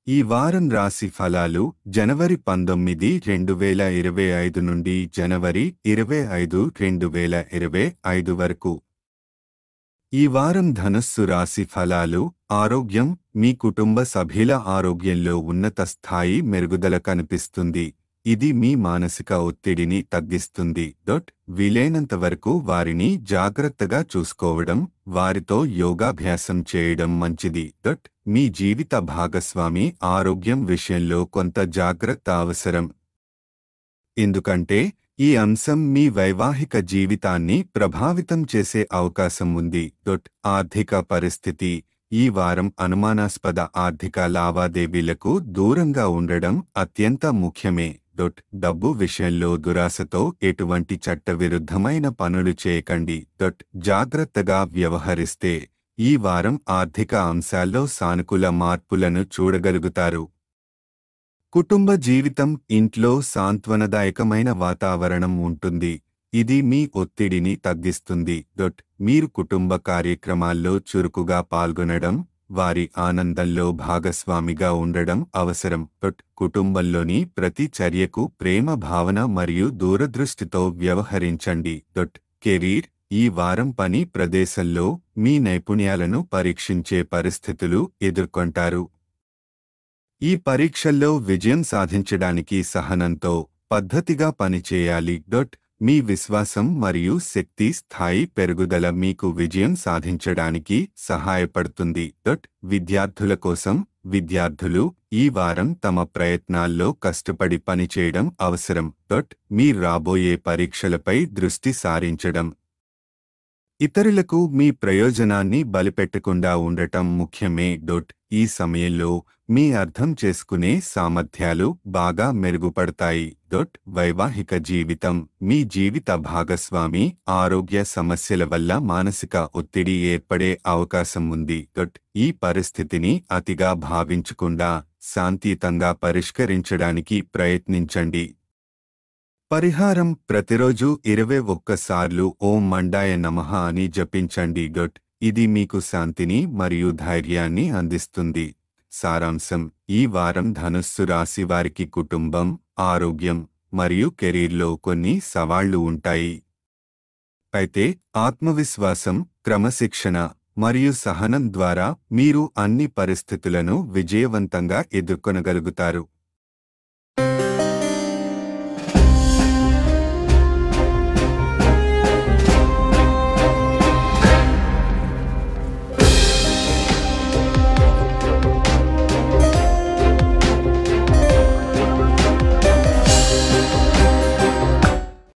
ఈ వారం రాశి ఫలాలు జనవరి 19, 2025 నుండి జనవరి 25, 2025 వరకు. ఈ వారం ధనుస్సు రాశి ఫలాలు. ఆరోగ్యం. మీ కుటుంబ సభ్యుల ఆరోగ్యంలో ఉన్నత స్థాయి మెరుగుదల కనిపిస్తుంది. ఇది మీ మానసిక ఒత్తిడిని తగ్గిస్తుంది. వీలైనంత వరకు వారిని జాగ్రత్తగా చూసుకోవడం, వారితో యోగాభ్యాసం చేయడం మంచిది. మీ జీవిత భాగస్వామి ఆరోగ్యం విషయంలో కొంత జాగ్రత్త అవసరం. ఎందుకంటే ఈ అంశం మీ వైవాహిక జీవితాన్ని ప్రభావితం చేసే అవకాశం ఉంది. ఆర్థిక పరిస్థితి. ఈ వారం అనుమానాస్పద ఆర్థిక లావాదేవీలకు దూరంగా ఉండడం అత్యంత ముఖ్యమే. డబ్బు విషయంలో దురాశతో ఎటువంటి చట్టవిరుద్ధమైన పనులు చేయకండి. జాగ్రత్తగా వ్యవహరిస్తే ఈ వారం ఆర్థిక అంశాల్లో సానుకూల మార్పులను చూడగలుగుతారు. కుటుంబ జీవితం. ఇంట్లో సాంత్వనదాయకమైన వాతావరణం ఉంటుంది. ఇది మీ ఒత్తిడిని తగ్గిస్తుంది. మీరు కుటుంబ కార్యక్రమాల్లో చురుకుగా పాల్గొనడం, వారి ఆనందంలో భాగస్వామిగా ఉండడం అవసరం. కుటుంబంలోని ప్రతి చర్యకు ప్రేమ భావన మరియు దూరదృష్టితో వ్యవహరించండి. కెరీర్. ఈ వారం పని ప్రదేశంలో మీ నైపుణ్యాలను పరీక్షించే పరిస్థితులు ఎదుర్కొంటారు. ఈ పరీక్షల్లో విజయం సాధించడానికి సహనంతో, పద్ధతిగా పనిచేయాలి. మీ విశ్వాసం మరియు శక్తి స్థాయి పెరుగుదల మీకు విజయం సాధించడానికి సహాయపడుతుంది. విద్యార్థుల కోసం. విద్యార్థులు ఈ వారం తమ ప్రయత్నాల్లో కష్టపడి పనిచేయడం అవసరం. మీ రాబోయే పరీక్షలపై దృష్టి సారించడం, ఇతరులకు మీ ప్రయోజనాన్ని బలిపెట్టకుండా ఉండటం ముఖ్యమే. ఈ సమయంలో మీ అర్థం చేసుకునే సామర్థ్యాలు బాగా మెరుగుపడతాయి. వైవాహిక జీవితం. మీ జీవిత భాగస్వామి ఆరోగ్య సమస్యల వల్ల మానసిక ఒత్తిడి ఏర్పడే అవకాశం ఉంది. ఈ పరిస్థితిని అతిగా భావించకుండా శాంతియుతంగా పరిష్కరించడానికి ప్రయత్నించండి. పరిహారం. ప్రతిరోజు 21 సార్లు ఓం మండాయ నమః అని జపించండి. ఇది మీకు శాంతిని మరియు ధైర్యాన్ని అందిస్తుంది. సారాంశం. ఈ వారం ధనుస్సు రాశి వారికి కుటుంబం, ఆరోగ్యం మరియు కెరీర్లో కొన్ని సవాళ్లు ఉంటాయి. అయితే ఆత్మవిశ్వాసం, క్రమశిక్షణ మరియు సహనం ద్వారా మీరు అన్ని పరిస్థితులను విజయవంతంగా ఎదుర్కొనగలుగుతారు.